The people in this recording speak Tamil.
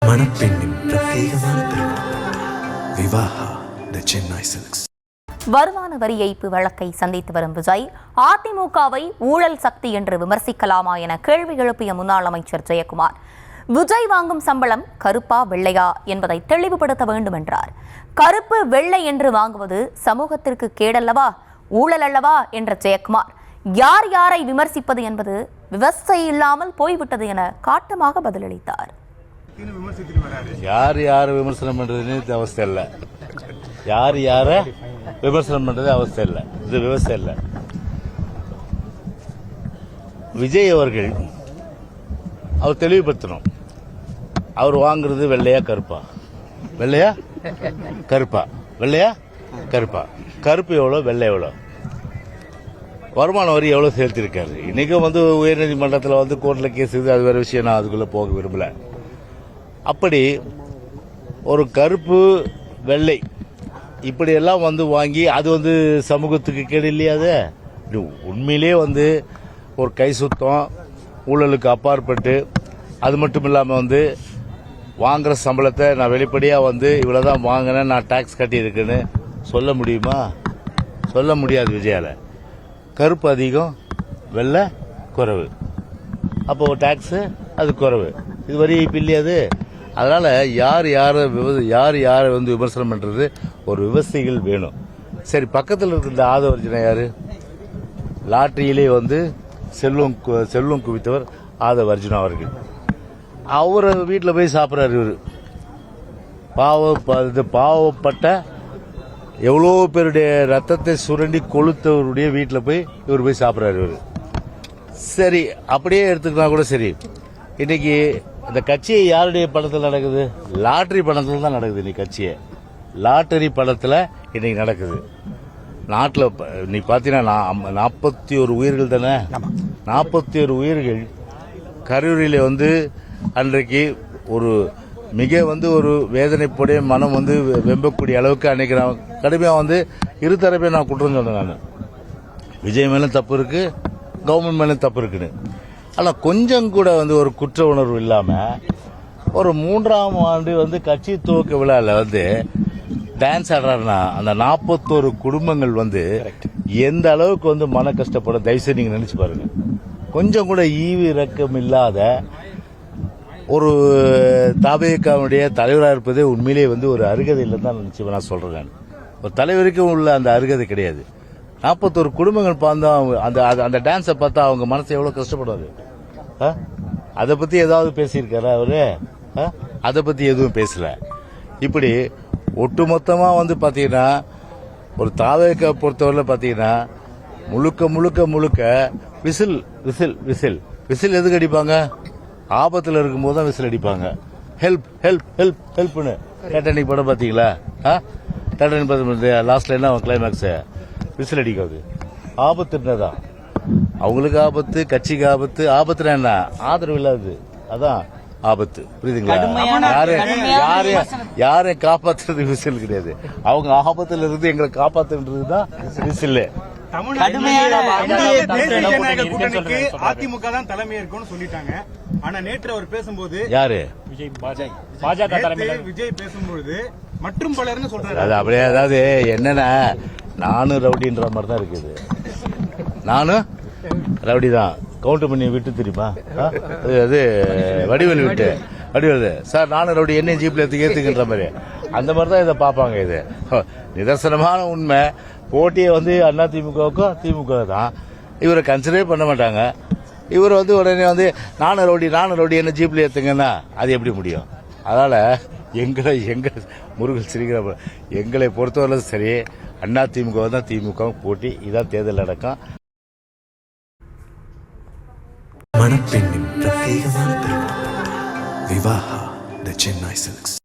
மணப்பெண்ணின் பிரத்யேகமான திருமணம் விவாஹா தி சென்னை சில்க்ஸ். வருமான வரி ஏய்ப்பு வழக்கை சந்தித்து வரும் விஜய் அதிமுகவை ஊழல் சக்தி என்று விமர்சிக்கலாமா என கேள்வி எழுப்பிய முன்னாள் அமைச்சர் ஜெயக்குமார், விஜய் வாங்கும் சம்பளம் கருப்பா வெள்ளையா என்பதை தெளிவுபடுத்த வேண்டும் என்றார். கருப்பு வெள்ளை என்று வாங்குவது சமூகத்திற்கு கேடல்லவா, ஊழல் அல்லவா என்ற ஜெயக்குமார், யார் யாரை விமர்சிப்பது என்பது விவசாயம் இல்லாமல் போய்விட்டது என காட்டமாக பதிலளித்தார். யார் யார் விமர்சனம் பண்றதுன்னு அவஸ்தை இல்லை, யார் யார விமர்சனம் பண்றது அவஸ்தை இல்லை, இது விவசாயம் இல்லை. விஜய் அவர்கள் அவர் தெளிவுபடுத்தணும், அவர் வாங்குறது வெள்ளையா கருப்பா, வெள்ளையா கருப்பா, வெள்ளையா கருப்பா, கருப்பு எவ்வளோ வெள்ளை எவ்வளோ, வருமான வரி எவ்வளோ செலுத்திருக்காரு. இன்னைக்கும் உயர்நீதிமன்றத்தில் கோர்ட்டில் கேஸ் இது, அது வேற விஷயம், நான் அதுக்குள்ள போக விரும்பல. அப்படி ஒரு கருப்பு வெள்ளை இப்படியெல்லாம் வாங்கி அது சமூகத்துக்கு கேடு இல்லையா? அது உண்மையிலே ஒரு கை சுத்தம், ஊழலுக்கு அப்பாற்பட்டு, அது மட்டும் இல்லாமல் வாங்குற சம்பளத்தை நான் வெளிப்படையாக இவ்வளோதான் வாங்கினேன், நான் டாக்ஸ் கட்டியிருக்குன்னு சொல்ல முடியுமா? சொல்ல முடியாது. விஜயால கருப்பு அதிகம், வெள்ளை குறைவு, அப்போ டாக்ஸ் அது குறைவு, இது வரி இல்லையாது. அதனால யார் யாரை விமர்சனம் பண்றது ஒரு விவசாயிகள் வேணும். சரி, பக்கத்தில் இருக்கிற ஆதவர்ஜனா யாரு? லாட்டரியிலே செல்வம் குவித்தவர் ஆதவர்ஜுனா அவர்கள். அவர் வீட்டில் போய் சாப்பிட்றாரு. இவர் பாவப்பட்ட எவ்வளோ பேருடைய ரத்தத்தை சுரண்டி கொளுத்தவருடைய வீட்டில் போய் இவர் போய் சாப்பிட்றாரு. இவர் சரி, அப்படியே எடுத்துக்கினா கூட சரி. இன்னைக்கு இந்த கட்சியை யாருடைய பணத்தில் நடக்குது? லாட்டரி பணத்தில் தான் நடக்குது. இன்னைக்கு கட்சியை லாட்டரி பணத்தில் இன்னைக்கு நடக்குது. நாட்டில் நீ பார்த்தீங்கன்னா 41 உயிர்கள் தானே, 41 உயிர்கள் கரூரில் அன்றைக்கு ஒரு மிக ஒரு வேதனைப்படைய மனம் வெம்பக்கூடிய அளவுக்கு அன்னைக்கு நான் கடுமையாக இருதரப்பே நான் குற்றம் சொன்னேன். நான் விஜய் மேலும் தப்பு இருக்கு, கவர்மெண்ட் மேலும் தப்பு இருக்குன்னு. ஆனால் கொஞ்சம் கூட ஒரு குற்ற உணர்வு இல்லாமல் ஒரு 3ஆம் ஆண்டு கட்சி துவக்க விழாவில் டான்ஸ் ஆடுறாருன்னா அந்த 41 குடும்பங்கள் எந்த அளவுக்கு மன கஷ்டப்பட, தயவுசெய்து நீங்க நினைச்சு பாருங்க. கொஞ்சம் கூட ஈவு இரக்கம் இல்லாத ஒரு தாபேகாவுடைய தலைவராக இருப்பதே உண்மையிலேயே ஒரு அருகதை இல்லைன்னு தான் நினைச்சு நான் சொல்றேன். ஒரு தலைவருக்கும் உள்ள அந்த அருகதை கிடையாது. 41 குடும்பங்கள் பார்த்தா அந்த டான்ஸை பார்த்தா அவங்க மனசு எவ்வளவு கஷ்டப்படுவாரு. அதை பத்தி ஏதாவது பேசியிருக்காரா அவரு? அதை பத்தி எதுவும் பேசல. இப்படி ஒட்டுமொத்தமா பாத்தீங்கன்னா ஒரு தாவேக்கா பொறுத்தவரை பாத்தீங்கன்னா முழுக்க விசில் விசில் விசில் விசில் எதுக்கு அடிப்பாங்க? ஆபத்தில் இருக்கும்போது தான் விசில் அடிப்பாங்க. ஹெல்ப் ஹெல்ப் ஹெல்ப் ஹெல்ப்னு. டைட்டானிக் படம் பாத்தீங்களா? டைட்டானிக் படம் லாஸ்ட்ல என்ன கிளைமேக்ஸ்? விசில் அடிக்காது. ஆபத்து என்னதான் அவங்களுக்கு ஆபத்து, கட்சிக்கு ஆபத்து. ஆபத்துனா என்ன? ஆதரவு இல்லாது, அதான் ஆபத்து. புரியுதுங்களா? யாரை காப்பாத்துறது விசில் கிடையாது. அவங்க ஆபத்துல இருந்து எங்களை காப்பாத்துறதுதான் விசில். அதிமுக தான் தலைமை இருக்கும்னு சொல்லிட்டாங்க. ஆனா நேற்று அவர் பேசும்போது யாரு விஜய் பேசும்போது மற்றும் பலர்னு சொல்றாரு. அது அப்படியே, அதாவது என்னன்னா நானும் ரவுடின்ற மாதிரி தான் இருக்குது. நானும் ரவுடி தான். கவுண்ட் பண்ணி விட்டு தெரியுமா? அது வடிவேலு விட்டு வடிவேலு சார் நானும் ரவுடி, என்ன ஜீப்ல ஏத்துக்கின்ற மாதிரி அந்த மாதிரி தான் இதை பார்ப்பாங்க. இது நிதர்சனமான உண்மை. போட்டியை அதிமுகவுக்கும் திமுக தான். இவரை கன்சிடரே பண்ண மாட்டாங்க. இவர் உடனே நானும் ரவுடி என்ன ஜீப்ல ஏத்துங்கன்னா அது எப்படி முடியும்? அதனால எங்க முருகல் சிரிக்கிற எங்களை பொறுத்தவரை சரி, அதிமுக தான் திமுக போட்டி. இதான் தேர்தல் நடக்கும். மணப்பெண்ணின் பிரத்யேகமான திருமணம் விவாஹா தி சென்னை சில்க்ஸ்.